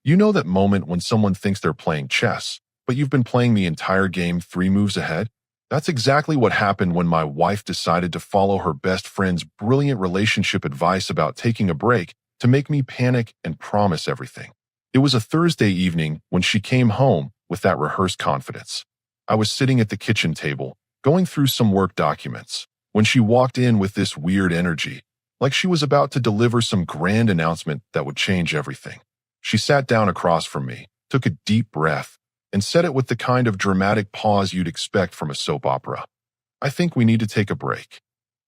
You know that moment when someone thinks they're playing chess, but you've been playing the entire game 3 moves ahead? That's exactly what happened when my wife decided to follow her best friend's brilliant relationship advice about taking a break to make me panic and promise everything. It was a Thursday evening when she came home with that rehearsed confidence. I was sitting at the kitchen table, going through some work documents, when she walked in with this weird energy, like she was about to deliver some grand announcement that would change everything. She sat down across from me, took a deep breath, and said it with the kind of dramatic pause you'd expect from a soap opera. "I think we need to take a break."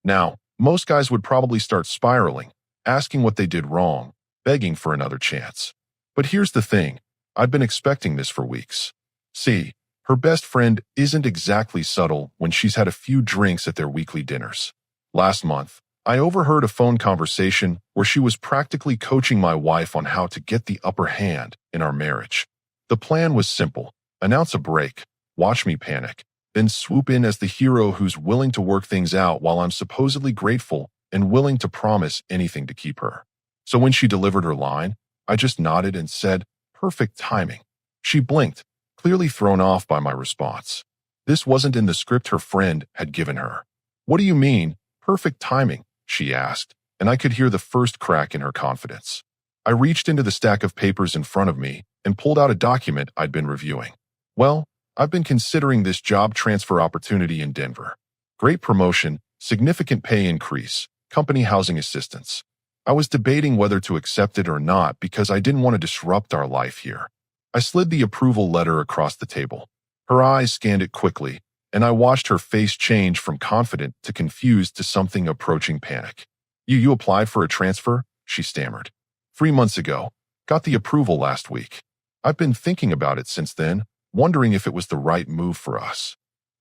Now, most guys would probably start spiraling, asking what they did wrong, begging for another chance. But here's the thing, I'd been expecting this for weeks. See, her best friend isn't exactly subtle when she's had a few drinks at their weekly dinners. Last month, I overheard a phone conversation where she was practically coaching my wife on how to get the upper hand in our marriage. The plan was simple: announce a break, watch me panic, then swoop in as the hero who's willing to work things out while I'm supposedly grateful and willing to promise anything to keep her. So when she delivered her line, I just nodded and said, "Perfect timing." She blinked, clearly thrown off by my response. This wasn't in the script her friend had given her. "What do you mean, perfect timing?" she asked, and I could hear the first crack in her confidence. I reached into the stack of papers in front of me and pulled out a document I'd been reviewing. "Well, I've been considering this job transfer opportunity in Denver. Great promotion, significant pay increase, company housing assistance. I was debating whether to accept it or not because I didn't want to disrupt our life here." I slid the approval letter across the table. Her eyes scanned it quickly, and I watched her face change from confident to confused to something approaching panic. You applied for a transfer?" she stammered. "3 months ago. Got the approval last week. I've been thinking about it since then, wondering if it was the right move for us."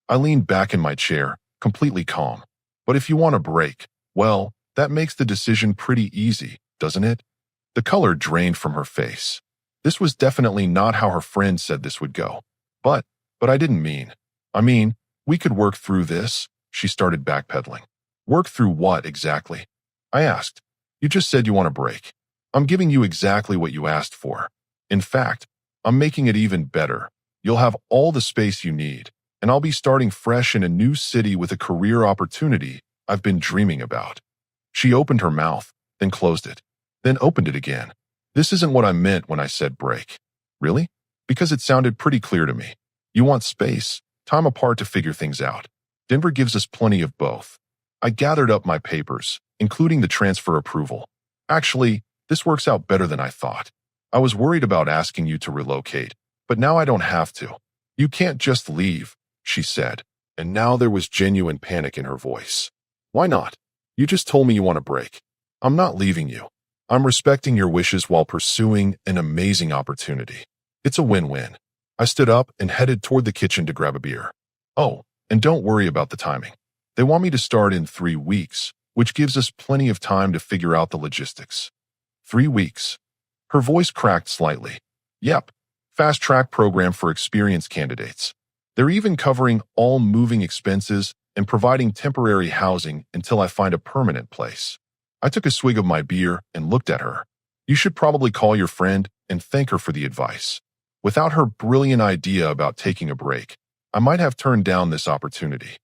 I leaned back in my chair, completely calm. "But if you want a break, well, that makes the decision pretty easy, doesn't it?" The color drained from her face. This was definitely not how her friend said this would go. But I didn't mean. I mean, we could work through this, she started backpedaling. "Work through what exactly?" I asked. "You just said you want a break. I'm giving you exactly what you asked for. In fact, I'm making it even better. You'll have all the space you need, and I'll be starting fresh in a new city with a career opportunity I've been dreaming about." She opened her mouth, then closed it, then opened it again. "This isn't what I meant when I said break." "Really?" "Because it sounded pretty clear to me. You want space, time apart to figure things out. Denver gives us plenty of both." I gathered up my papers, including the transfer approval. "Actually, this works out better than I thought. I was worried about asking you to relocate, but now I don't have to. You can't just leave," she said, and now there was genuine panic in her voice. "Why not? You just told me you want a break. I'm not leaving you. I'm respecting your wishes while pursuing an amazing opportunity. It's a win-win." I stood up and headed toward the kitchen to grab a beer. "Oh, and don't worry about the timing. They want me to start in 3 weeks, which gives us plenty of time to figure out the logistics." 3 weeks. Her voice cracked slightly. "Yep, fast-track program for experienced candidates. They're even covering all moving expenses and providing temporary housing until I find a permanent place." I took a swig of my beer and looked at her. "You should probably call your friend and thank her for the advice. Without her brilliant idea about taking a break, I might have turned down this opportunity."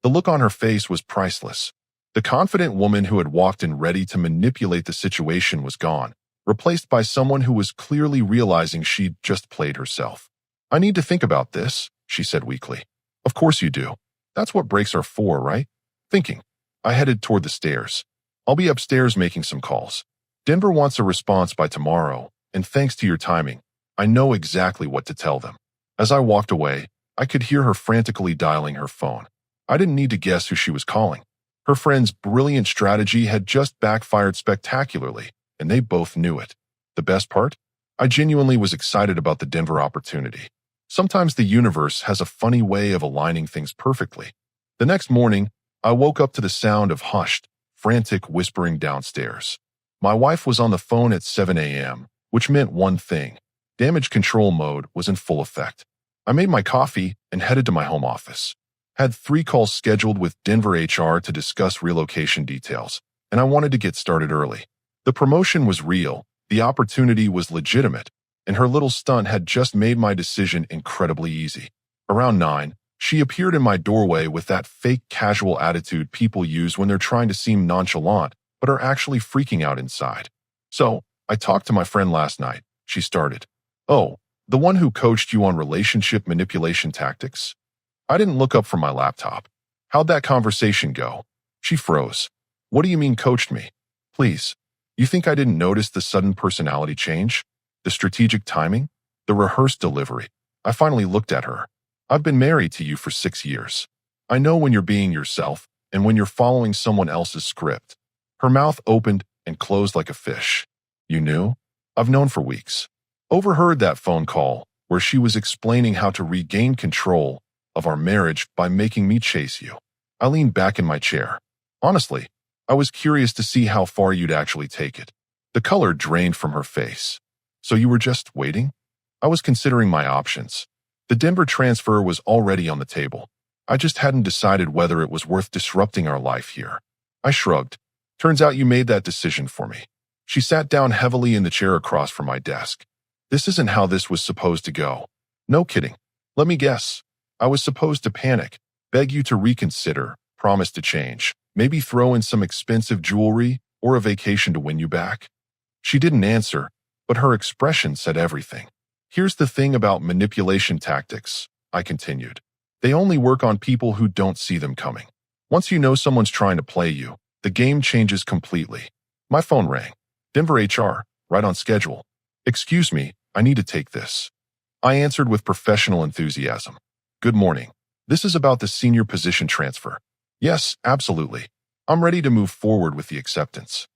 The look on her face was priceless. The confident woman who had walked in ready to manipulate the situation was gone, replaced by someone who was clearly realizing she'd just played herself. "I need to think about this," she said weakly. "Of course you do. That's what breaks are for, right? Thinking." I headed toward the stairs. "I'll be upstairs making some calls. Denver wants a response by tomorrow, and thanks to your timing, I know exactly what to tell them." As I walked away, I could hear her frantically dialing her phone. I didn't need to guess who she was calling. Her friend's brilliant strategy had just backfired spectacularly, and they both knew it. The best part? I genuinely was excited about the Denver opportunity. Sometimes the universe has a funny way of aligning things perfectly. The next morning, I woke up to the sound of hushed, frantic whispering downstairs. My wife was on the phone at 7 a.m., which meant one thing: damage control mode was in full effect. I made my coffee and headed to my home office. Had 3 calls scheduled with Denver HR to discuss relocation details, and I wanted to get started early. The promotion was real, the opportunity was legitimate, and her little stunt had just made my decision incredibly easy. Around 9, she appeared in my doorway with that fake casual attitude people use when they're trying to seem nonchalant, but are actually freaking out inside. "So, I talked to my friend last night," she started. "Oh, the one who coached you on relationship manipulation tactics?" I didn't look up from my laptop. "How'd that conversation go?" She froze. "What do you mean coached me? Please. You think I didn't notice the sudden personality change? The strategic timing? The rehearsed delivery?" I finally looked at her. "I've been married to you for 6 years. I know when you're being yourself and when you're following someone else's script." Her mouth opened and closed like a fish. "You knew?" "I've known for weeks. Overheard that phone call where she was explaining how to regain control of our marriage by making me chase you." I leaned back in my chair. "Honestly, I was curious to see how far you'd actually take it." The color drained from her face. "So you were just waiting?" I was considering my options. The Denver transfer was already on the table. I just hadn't decided whether it was worth disrupting our life here. I shrugged. "Turns out you made that decision for me." She sat down heavily in the chair across from my desk. "This isn't how this was supposed to go." "No kidding. Let me guess. I was supposed to panic, beg you to reconsider, promise to change, maybe throw in some expensive jewelry or a vacation to win you back?" She didn't answer, but her expression said everything. "Here's the thing about manipulation tactics," I continued. "They only work on people who don't see them coming. Once you know someone's trying to play you, the game changes completely." My phone rang. "Denver HR, right on schedule." "Excuse me, I need to take this." I answered with professional enthusiasm. "Good morning. This is about the senior position transfer." "Yes, absolutely. I'm ready to move forward with the acceptance."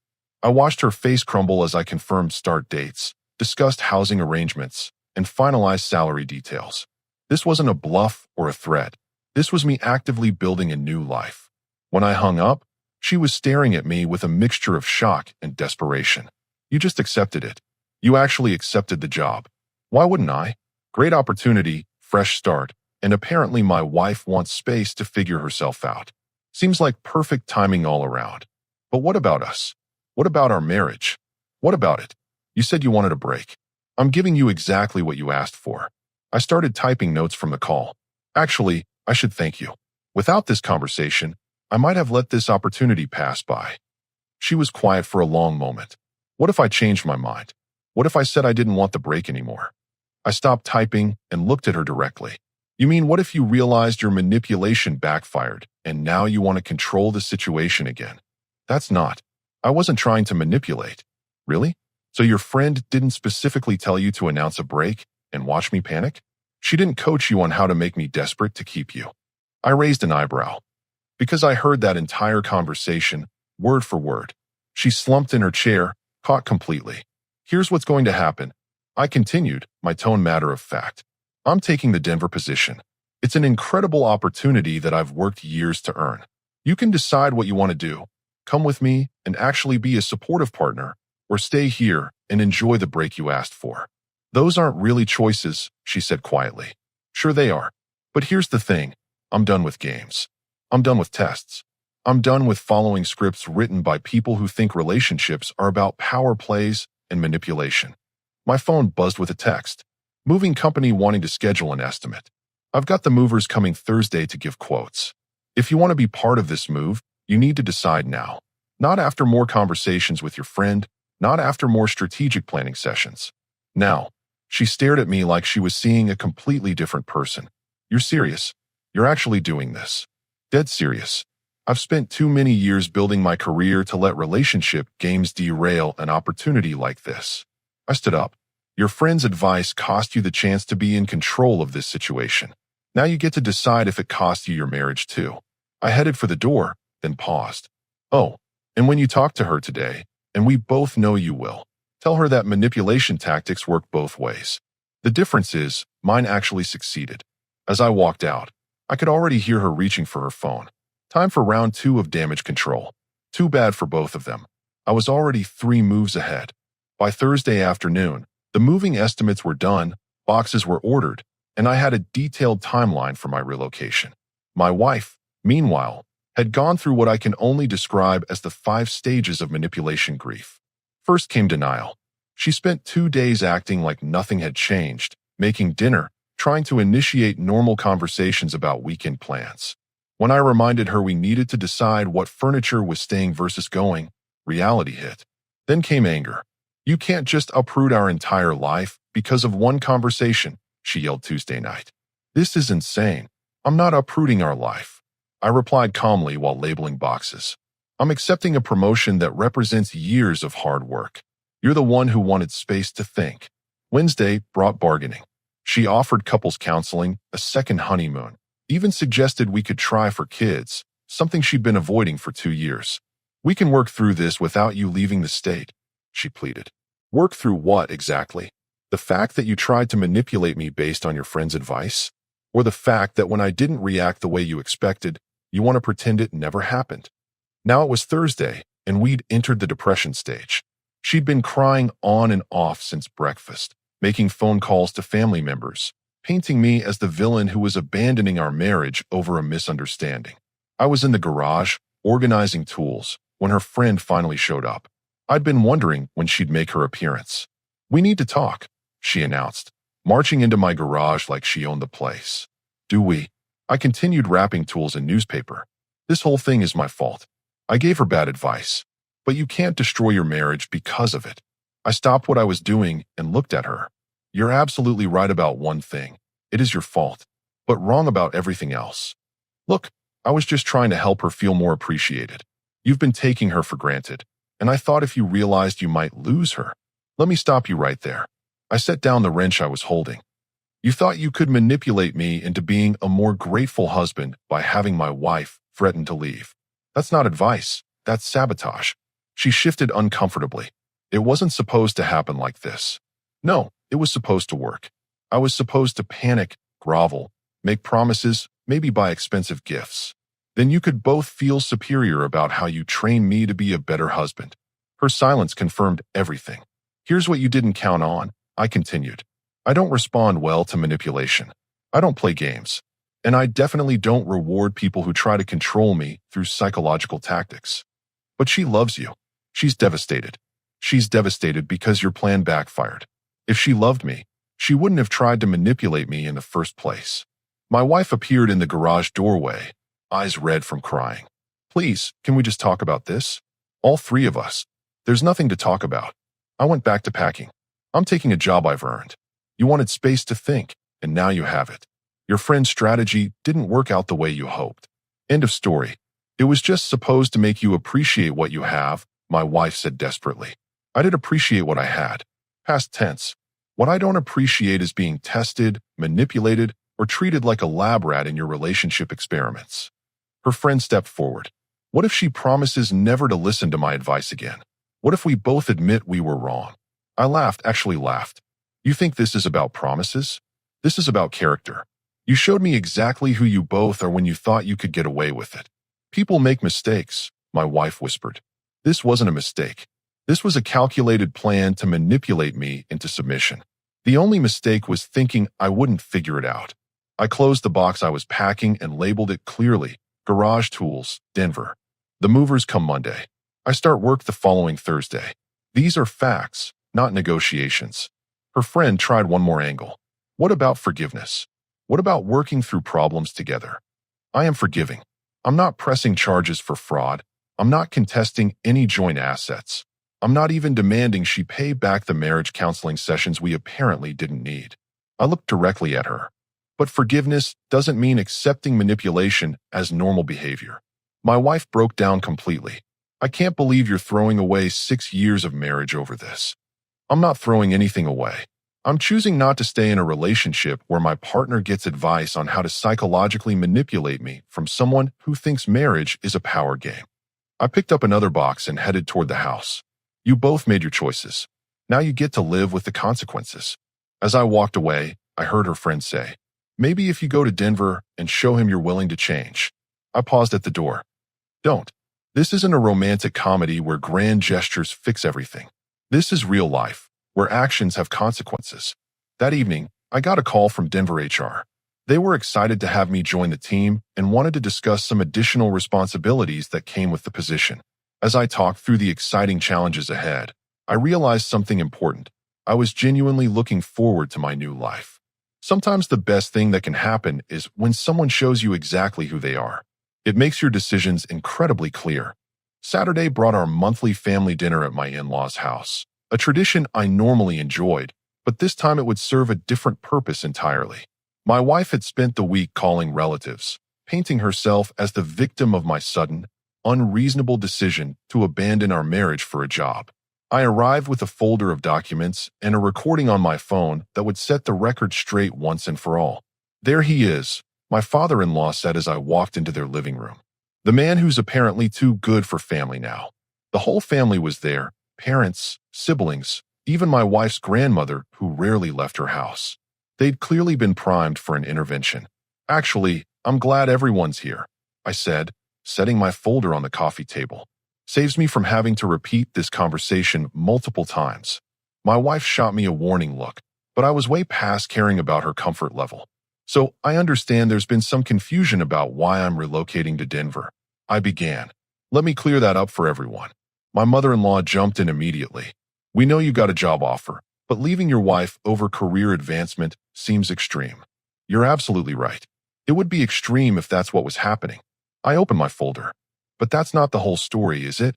I watched her face crumble as I confirmed start dates, discussed housing arrangements, and finalized salary details. This wasn't a bluff or a threat. This was me actively building a new life. When I hung up, she was staring at me with a mixture of shock and desperation. "You just accepted it. You actually accepted the job." "Why wouldn't I? Great opportunity, fresh start, and apparently my wife wants space to figure herself out. Seems like perfect timing all around. But what about us? What about our marriage? What about it? You said you wanted a break. I'm giving you exactly what you asked for." I started typing notes from the call. "Actually, I should thank you. Without this conversation, I might have let this opportunity pass by." She was quiet for a long moment. What if I changed my mind? What if I said I didn't want the break anymore? I stopped typing and looked at her directly. "You mean what if you realized your manipulation backfired and now you want to control the situation again?" "That's not. I wasn't trying to manipulate." "Really? So your friend didn't specifically tell you to announce a break and watch me panic? She didn't coach you on how to make me desperate to keep you?" I raised an eyebrow. Because I heard that entire conversation, word for word. She slumped in her chair, caught completely. "Here's what's going to happen." I continued, my tone matter of fact. "I'm taking the Denver position. It's an incredible opportunity that I've worked years to earn. You can decide what you want to do. Come with me and actually be a supportive partner, or stay here and enjoy the break you asked for." "Those aren't really choices," she said quietly. "Sure they are. But here's the thing. I'm done with games. I'm done with tests. I'm done with following scripts written by people who think relationships are about power plays and manipulation." My phone buzzed with a text. "Moving company wanting to schedule an estimate. I've got the movers coming Thursday to give quotes. If you want to be part of this move, you need to decide now. Not after more conversations with your friend, not after more strategic planning sessions. Now." She stared at me like she was seeing a completely different person. "You're serious? You're actually doing this?" "Dead serious. I've spent too many years building my career to let relationship games derail an opportunity like this." I stood up. "Your friend's advice cost you the chance to be in control of this situation. Now you get to decide if it costs you your marriage too." I headed for the door, then paused. "Oh, and when you talk to her today, and we both know you will, tell her that manipulation tactics work both ways. The difference is, mine actually succeeded." As I walked out, I could already hear her reaching for her phone. Time for round 2 of damage control. Too bad for both of them. I was already 3 moves ahead. By Thursday afternoon, the moving estimates were done, boxes were ordered, and I had a detailed timeline for my relocation. My wife, meanwhile, had gone through what I can only describe as the 5 stages of manipulation grief. First came denial. She spent 2 days acting like nothing had changed, making dinner, trying to initiate normal conversations about weekend plans. When I reminded her we needed to decide what furniture was staying versus going, reality hit. Then came anger. You can't just uproot our entire life because of one conversation, she yelled Tuesday night. This is insane. I'm not uprooting our life. I replied calmly while labeling boxes. I'm accepting a promotion that represents years of hard work. You're the one who wanted space to think. Wednesday brought bargaining. She offered couples counseling, a second honeymoon, even suggested we could try for kids, something she'd been avoiding for 2 years. We can work through this without you leaving the state, she pleaded. Work through what exactly? The fact that you tried to manipulate me based on your friend's advice? Or the fact that when I didn't react the way you expected, you want to pretend it never happened? Now it was Thursday, and we'd entered the depression stage. She'd been crying on and off since breakfast, making phone calls to family members, painting me as the villain who was abandoning our marriage over a misunderstanding. I was in the garage, organizing tools, when her friend finally showed up. I'd been wondering when she'd make her appearance. We need to talk, she announced, marching into my garage like she owned the place. Do we? I continued wrapping tools in newspaper. This whole thing is my fault. I gave her bad advice, but you can't destroy your marriage because of it. I stopped what I was doing and looked at her. You're absolutely right about one thing. It is your fault, but wrong about everything else. Look, I was just trying to help her feel more appreciated. You've been taking her for granted, and I thought if you realized you might lose her. Let me stop you right there. I set down the wrench I was holding. You thought you could manipulate me into being a more grateful husband by having my wife threaten to leave. That's not advice. That's sabotage. She shifted uncomfortably. It wasn't supposed to happen like this. No, it was supposed to work. I was supposed to panic, grovel, make promises, maybe buy expensive gifts. Then you could both feel superior about how you trained me to be a better husband. Her silence confirmed everything. Here's what you didn't count on, I continued. I don't respond well to manipulation. I don't play games. And I definitely don't reward people who try to control me through psychological tactics. But she loves you. She's devastated. She's devastated because your plan backfired. If she loved me, she wouldn't have tried to manipulate me in the first place. My wife appeared in the garage doorway, eyes red from crying. Please, can we just talk about this? All three of us. There's nothing to talk about. I went back to packing. I'm taking a job I've earned. You wanted space to think, and now you have it. Your friend's strategy didn't work out the way you hoped. End of story. It was just supposed to make you appreciate what you have, my wife said desperately. I did appreciate what I had. Past tense. What I don't appreciate is being tested, manipulated, or treated like a lab rat in your relationship experiments. Her friend stepped forward. What if she promises never to listen to my advice again? What if we both admit we were wrong? I laughed, actually laughed. You think this is about promises? This is about character. You showed me exactly who you both are when you thought you could get away with it. People make mistakes, my wife whispered. This wasn't a mistake. This was a calculated plan to manipulate me into submission. The only mistake was thinking I wouldn't figure it out. I closed the box I was packing and labeled it clearly, Garage Tools, Denver. The movers come Monday. I start work the following Thursday. These are facts, not negotiations. Her friend tried one more angle. What about forgiveness? What about working through problems together? I am forgiving. I'm not pressing charges for fraud. I'm not contesting any joint assets. I'm not even demanding she pay back the marriage counseling sessions we apparently didn't need. I looked directly at her. But forgiveness doesn't mean accepting manipulation as normal behavior. My wife broke down completely. I can't believe you're throwing away 6 years of marriage over this. I'm not throwing anything away. I'm choosing not to stay in a relationship where my partner gets advice on how to psychologically manipulate me from someone who thinks marriage is a power game. I picked up another box and headed toward the house. You both made your choices. Now you get to live with the consequences. As I walked away, I heard her friend say, maybe if you go to Denver and show him you're willing to change. I paused at the door. Don't. This isn't a romantic comedy where grand gestures fix everything. This is real life, where actions have consequences. That evening, I got a call from Denver HR. They were excited to have me join the team and wanted to discuss some additional responsibilities that came with the position. As I talked through the exciting challenges ahead, I realized something important. I was genuinely looking forward to my new life. Sometimes the best thing that can happen is when someone shows you exactly who they are. It makes your decisions incredibly clear. Saturday brought our monthly family dinner at my in-laws' house, a tradition I normally enjoyed, but this time it would serve a different purpose entirely. My wife had spent the week calling relatives, painting herself as the victim of my sudden, unreasonable decision to abandon our marriage for a job. I arrived with a folder of documents and a recording on my phone that would set the record straight once and for all. There he is, my father-in-law said as I walked into their living room. The man who's apparently too good for family now. The whole family was there, parents, siblings, even my wife's grandmother who rarely left her house. They'd clearly been primed for an intervention. Actually, I'm glad everyone's here, I said, setting my folder on the coffee table. Saves me from having to repeat this conversation multiple times. My wife shot me a warning look, but I was way past caring about her comfort level. So I understand there's been some confusion about why I'm relocating to Denver. I began. Let me clear that up for everyone. My mother-in-law jumped in immediately. We know you got a job offer, but leaving your wife over career advancement seems extreme. You're absolutely right. It would be extreme if that's what was happening. I opened my folder. But that's not the whole story, is it?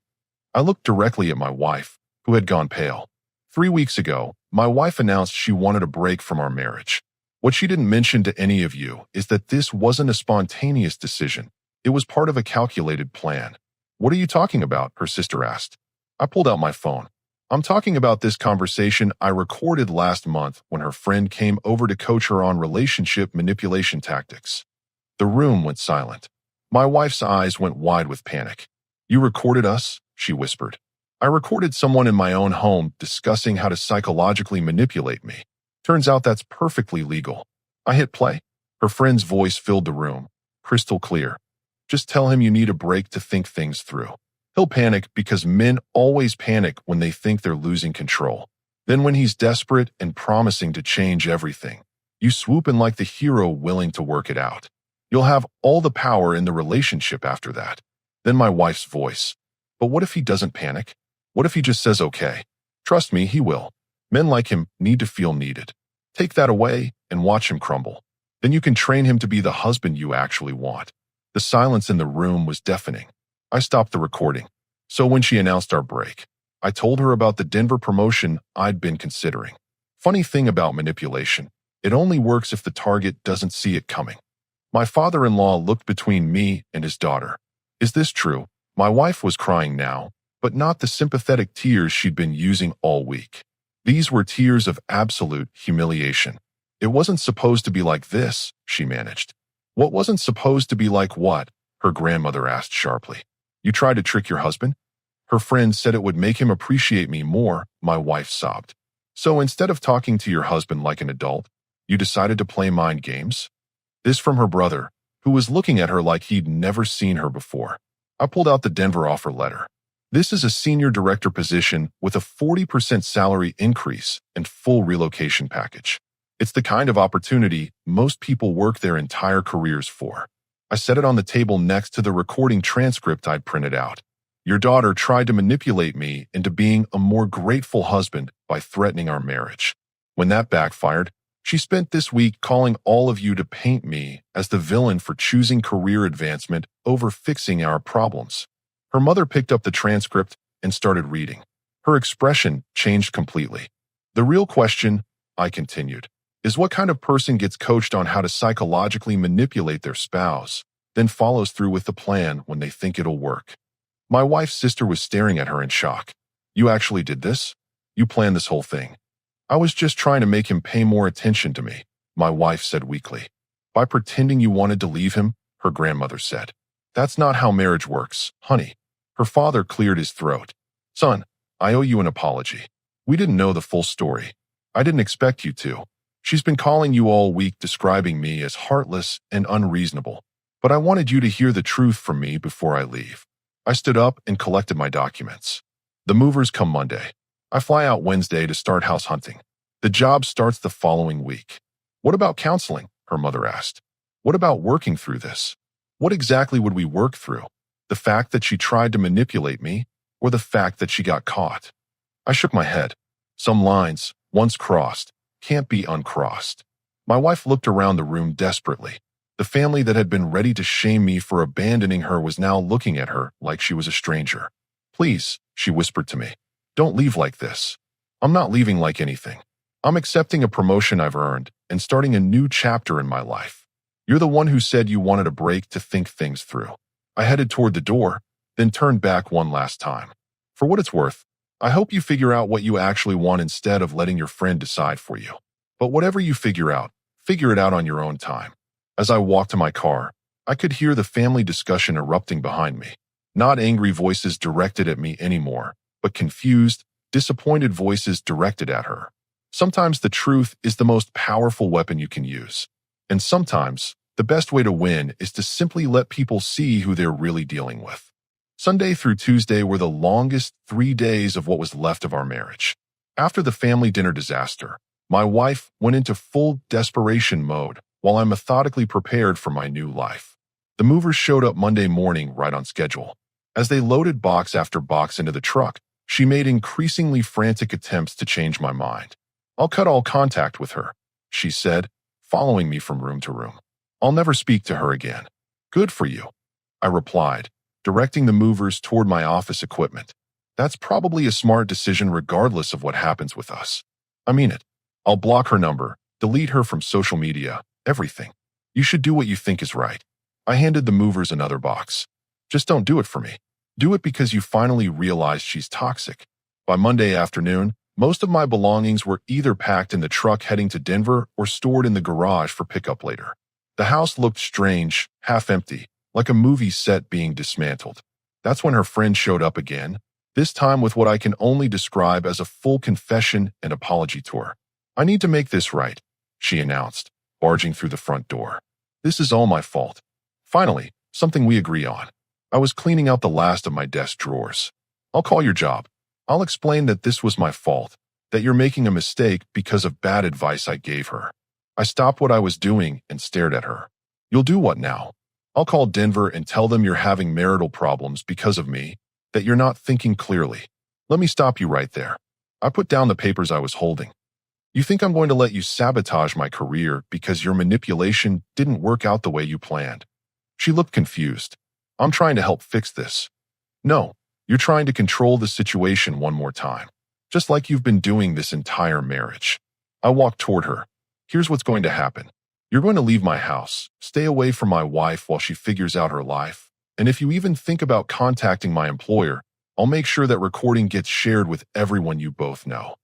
I looked directly at my wife, who had gone pale. 3 weeks ago, my wife announced she wanted a break from our marriage. What she didn't mention to any of you is that this wasn't a spontaneous decision. It was part of a calculated plan. What are you talking about? Her sister asked. I pulled out my phone. I'm talking about this conversation I recorded last month when her friend came over to coach her on relationship manipulation tactics. The room went silent. My wife's eyes went wide with panic. You recorded us? She whispered. I recorded someone in my own home discussing how to psychologically manipulate me. Turns out that's perfectly legal. I hit play. Her friend's voice filled the room, crystal clear. Just tell him you need a break to think things through. He'll panic because men always panic when they think they're losing control. Then when he's desperate and promising to change everything, you swoop in like the hero willing to work it out. You'll have all the power in the relationship after that. Then my wife's voice. But what if he doesn't panic? What if he just says okay? Trust me, he will. Men like him need to feel needed. Take that away and watch him crumble. Then you can train him to be the husband you actually want. The silence in the room was deafening. I stopped the recording. So when she announced our break, I told her about the Denver promotion I'd been considering. Funny thing about manipulation, it only works if the target doesn't see it coming. My father-in-law looked between me and his daughter. Is this true? My wife was crying now, but not the sympathetic tears she'd been using all week. These were tears of absolute humiliation. It wasn't supposed to be like this, she managed. What wasn't supposed to be like what? Her grandmother asked sharply. You tried to trick your husband? Her friend said it would make him appreciate me more, my wife sobbed. So instead of talking to your husband like an adult, you decided to play mind games? This from her brother, who was looking at her like he'd never seen her before. I pulled out the Denver offer letter. This is a senior director position with a 40% salary increase and full relocation package. It's the kind of opportunity most people work their entire careers for. I set it on the table next to the recording transcript I'd printed out. Your daughter tried to manipulate me into being a more grateful husband by threatening our marriage. When that backfired, she spent this week calling all of you to paint me as the villain for choosing career advancement over fixing our problems. Her mother picked up the transcript and started reading. Her expression changed completely. The real question, I continued, is what kind of person gets coached on how to psychologically manipulate their spouse, then follows through with the plan when they think it'll work. My wife's sister was staring at her in shock. You actually did this? You planned this whole thing? I was just trying to make him pay more attention to me, my wife said weakly. By pretending you wanted to leave him, her grandmother said. That's not how marriage works, honey. Her father cleared his throat. Son, I owe you an apology. We didn't know the full story. I didn't expect you to. She's been calling you all week describing me as heartless and unreasonable, but I wanted you to hear the truth from me before I leave. I stood up and collected my documents. The movers come Monday. I fly out Wednesday to start house hunting. The job starts the following week. What about counseling? Her mother asked. What about working through this? What exactly would we work through? The fact that she tried to manipulate me, or the fact that she got caught? I shook my head. Some lines, once crossed, can't be uncrossed. My wife looked around the room desperately. The family that had been ready to shame me for abandoning her was now looking at her like she was a stranger. Please, she whispered to me, don't leave like this. I'm not leaving like anything. I'm accepting a promotion I've earned and starting a new chapter in my life. You're the one who said you wanted a break to think things through. I headed toward the door, then turned back one last time. For what it's worth, I hope you figure out what you actually want instead of letting your friend decide for you. But whatever you figure it out on your own time. As I walked to my car, I could hear the family discussion erupting behind me. Not angry voices directed at me anymore, but confused, disappointed voices directed at her. Sometimes the truth is the most powerful weapon you can use. And sometimes, the best way to win is to simply let people see who they're really dealing with. Sunday through Tuesday were the longest 3 days of what was left of our marriage. After the family dinner disaster, my wife went into full desperation mode while I methodically prepared for my new life. The movers showed up Monday morning right on schedule. As they loaded box after box into the truck, she made increasingly frantic attempts to change my mind. I'll cut all contact with her, she said, following me from room to room. I'll never speak to her again. Good for you, I replied, directing the movers toward my office equipment. That's probably a smart decision regardless of what happens with us. I mean it. I'll block her number, delete her from social media, everything. You should do what you think is right. I handed the movers another box. Just don't do it for me. Do it because you finally realized she's toxic. By Monday afternoon, most of my belongings were either packed in the truck heading to Denver or stored in the garage for pickup later. The house looked strange, half empty, like a movie set being dismantled. That's when her friend showed up again, this time with what I can only describe as a full confession and apology tour. I need to make this right, she announced, barging through the front door. This is all my fault. Finally, something we agree on. I was cleaning out the last of my desk drawers. I'll call your job. I'll explain that this was my fault, that you're making a mistake because of bad advice I gave her. I stopped what I was doing and stared at her. You'll do what now? I'll call Denver and tell them you're having marital problems because of me, that you're not thinking clearly. Let me stop you right there. I put down the papers I was holding. You think I'm going to let you sabotage my career because your manipulation didn't work out the way you planned? She looked confused. I'm trying to help fix this. No, you're trying to control the situation one more time, just like you've been doing this entire marriage. I walked toward her. Here's what's going to happen. You're going to leave my house, stay away from my wife while she figures out her life, and if you even think about contacting my employer, I'll make sure that recording gets shared with everyone you both know.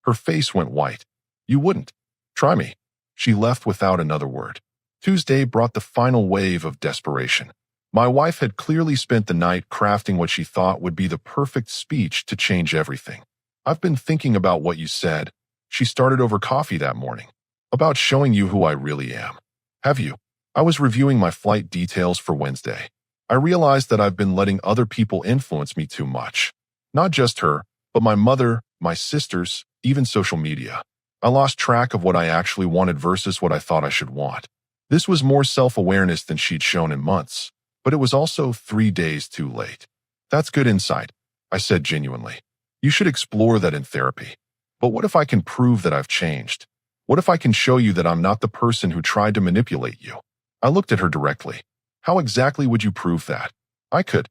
Her face went white. You wouldn't. Try me. She left without another word. Tuesday brought the final wave of desperation. My wife had clearly spent the night crafting what she thought would be the perfect speech to change everything. I've been thinking about what you said. She started over coffee that morning. About showing you who I really am. Have you? I was reviewing my flight details for Wednesday. I realized that I've been letting other people influence me too much. Not just her, but my mother, my sisters, even social media. I lost track of what I actually wanted versus what I thought I should want. This was more self-awareness than she'd shown in months, but it was also 3 days too late. That's good insight, I said genuinely. You should explore that in therapy. But what if I can prove that I've changed? What if I can show you that I'm not the person who tried to manipulate you? I looked at her directly. How exactly would you prove that? I could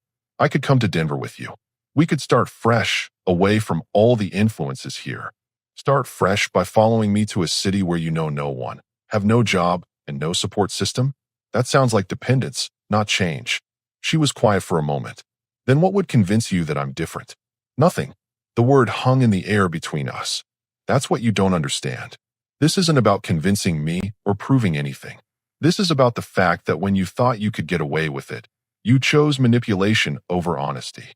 come to Denver with you. We could start fresh, away from all the influences here. Start fresh by following me to a city where you know no one, have no job, and no support system? That sounds like dependence, not change. She was quiet for a moment. Then what would convince you that I'm different? Nothing. The word hung in the air between us. That's what you don't understand. This isn't about convincing me or proving anything. This is about the fact that when you thought you could get away with it, you chose manipulation over honesty.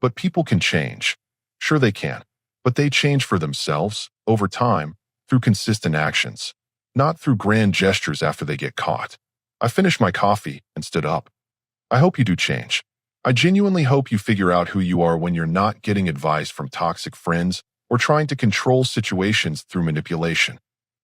But people can change. Sure they can. But they change for themselves, over time, through consistent actions, not through grand gestures after they get caught. I finished my coffee and stood up. I hope you do change. I genuinely hope you figure out who you are when you're not getting advice from toxic friends or trying to control situations through manipulation.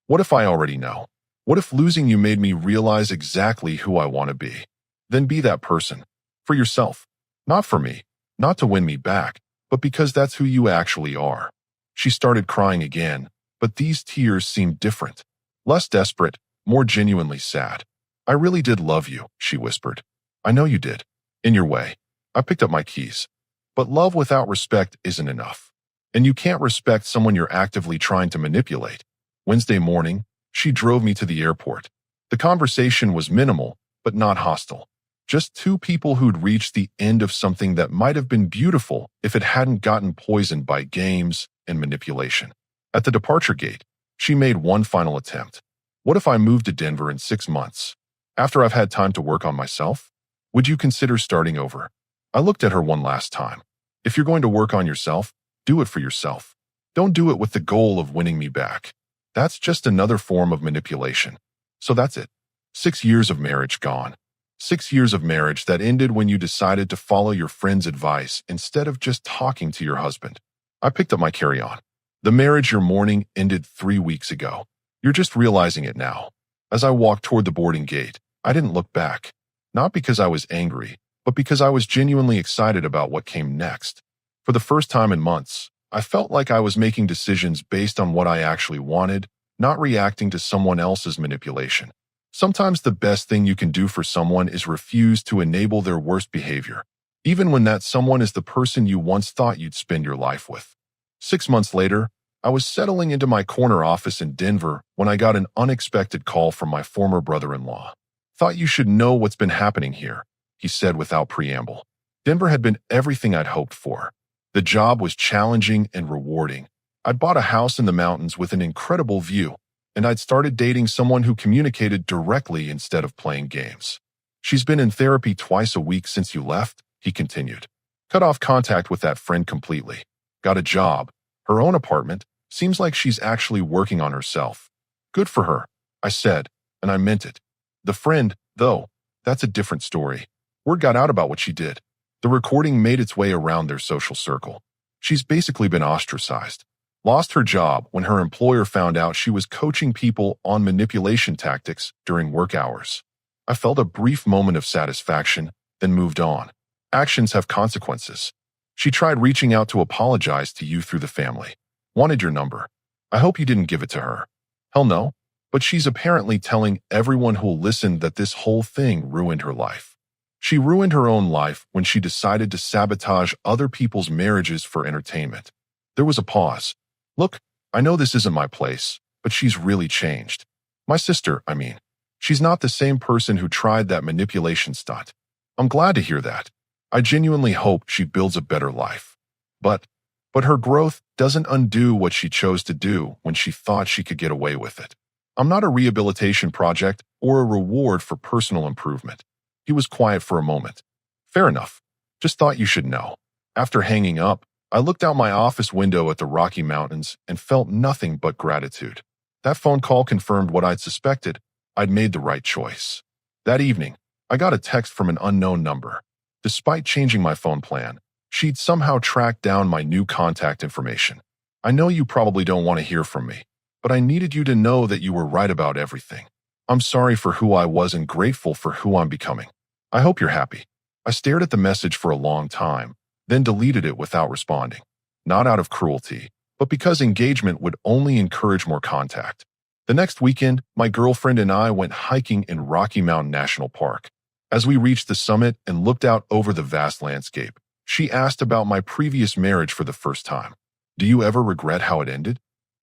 What if I already know? What if losing you made me realize exactly who I want to be? Then be that person. For yourself. Not for me. Not to win me back, but because that's who you actually are. She started crying again, but these tears seemed different. Less desperate, more genuinely sad. I really did love you, she whispered. I know you did. In your way. I picked up my keys. But love without respect isn't enough. And you can't respect someone you're actively trying to manipulate. Wednesday morning, she drove me to the airport. The conversation was minimal, but not hostile. Just two people who'd reached the end of something that might have been beautiful if it hadn't gotten poisoned by games and manipulation. At the departure gate, she made one final attempt. What if I moved to Denver in 6 months? After I've had time to work on myself? Would you consider starting over? I looked at her one last time. If you're going to work on yourself, do it for yourself. Don't do it with the goal of winning me back. That's just another form of manipulation. So that's it. 6 years of marriage gone. 6 years of marriage that ended when you decided to follow your friend's advice instead of just talking to your husband. I picked up my carry-on. The marriage you're mourning ended 3 weeks ago. You're just realizing it now. As I walked toward the boarding gate, I didn't look back. Not because I was angry, but because I was genuinely excited about what came next. For the first time in months, I felt like I was making decisions based on what I actually wanted, not reacting to someone else's manipulation. Sometimes the best thing you can do for someone is refuse to enable their worst behavior, even when that someone is the person you once thought you'd spend your life with. 6 months later, I was settling into my corner office in Denver when I got an unexpected call from my former brother-in-law. Thought you should know what's been happening here, he said without preamble. Denver had been everything I'd hoped for. The job was challenging and rewarding. I'd bought a house in the mountains with an incredible view, and I'd started dating someone who communicated directly instead of playing games. She's been in therapy twice a week since you left, he continued. Cut off contact with that friend completely. Got a job, her own apartment. Seems like she's actually working on herself. Good for her, I said, and I meant it. The friend, though, that's a different story. Word got out about what she did. The recording made its way around their social circle. She's basically been ostracized. Lost her job when her employer found out she was coaching people on manipulation tactics during work hours. I felt a brief moment of satisfaction, then moved on. Actions have consequences. She tried reaching out to apologize to you through the family. Wanted your number. I hope you didn't give it to her. Hell no. But she's apparently telling everyone who'll listen that this whole thing ruined her life. She ruined her own life when she decided to sabotage other people's marriages for entertainment. There was a pause. Look, I know this isn't my place, but she's really changed. My sister, I mean. She's not the same person who tried that manipulation stunt. I'm glad to hear that. I genuinely hope she builds a better life. But her growth doesn't undo what she chose to do when she thought she could get away with it. I'm not a rehabilitation project or a reward for personal improvement. He was quiet for a moment. Fair enough. Just thought you should know. After hanging up, I looked out my office window at the Rocky Mountains and felt nothing but gratitude. That phone call confirmed what I'd suspected. I'd made the right choice. That evening, I got a text from an unknown number. Despite changing my phone plan, she'd somehow tracked down my new contact information. I know you probably don't want to hear from me, but I needed you to know that you were right about everything. I'm sorry for who I was and grateful for who I'm becoming. I hope you're happy. I stared at the message for a long time, then deleted it without responding. Not out of cruelty, but because engagement would only encourage more contact. The next weekend, my girlfriend and I went hiking in Rocky Mountain National Park. As we reached the summit and looked out over the vast landscape, she asked about my previous marriage for the first time. Do you ever regret how it ended?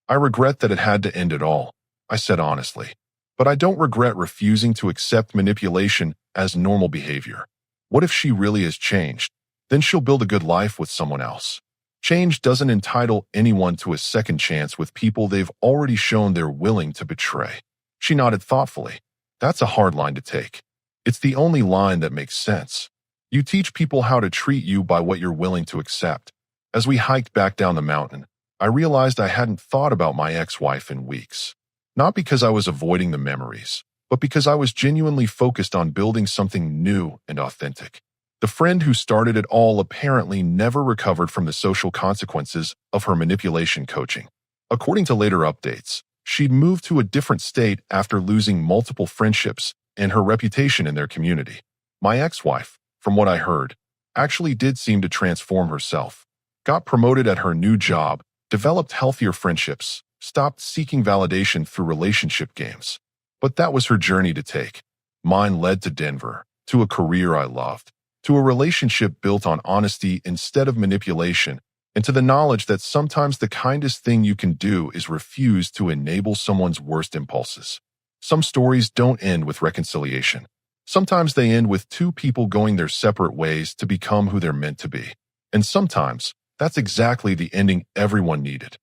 I regret that it had to end at all, I said honestly. But I don't regret refusing to accept manipulation as normal behavior. What if she really has changed? Then she'll build a good life with someone else. Change doesn't entitle anyone to a second chance with people they've already shown they're willing to betray. She nodded thoughtfully. That's a hard line to take. It's the only line that makes sense. You teach people how to treat you by what you're willing to accept. As we hiked back down the mountain, I realized I hadn't thought about my ex-wife in weeks. Not because I was avoiding the memories, but because I was genuinely focused on building something new and authentic. The friend who started it all apparently never recovered from the social consequences of her manipulation coaching. According to later updates, she'd moved to a different state after losing multiple friendships and her reputation in their community. My ex-wife, from what I heard, actually did seem to transform herself. Got promoted at her new job, developed healthier friendships, stopped seeking validation through relationship games. But that was her journey to take. Mine led to Denver, to a career I loved, to a relationship built on honesty instead of manipulation, and to the knowledge that sometimes the kindest thing you can do is refuse to enable someone's worst impulses. Some stories don't end with reconciliation. Sometimes they end with two people going their separate ways to become who they're meant to be. And sometimes that's exactly the ending everyone needed.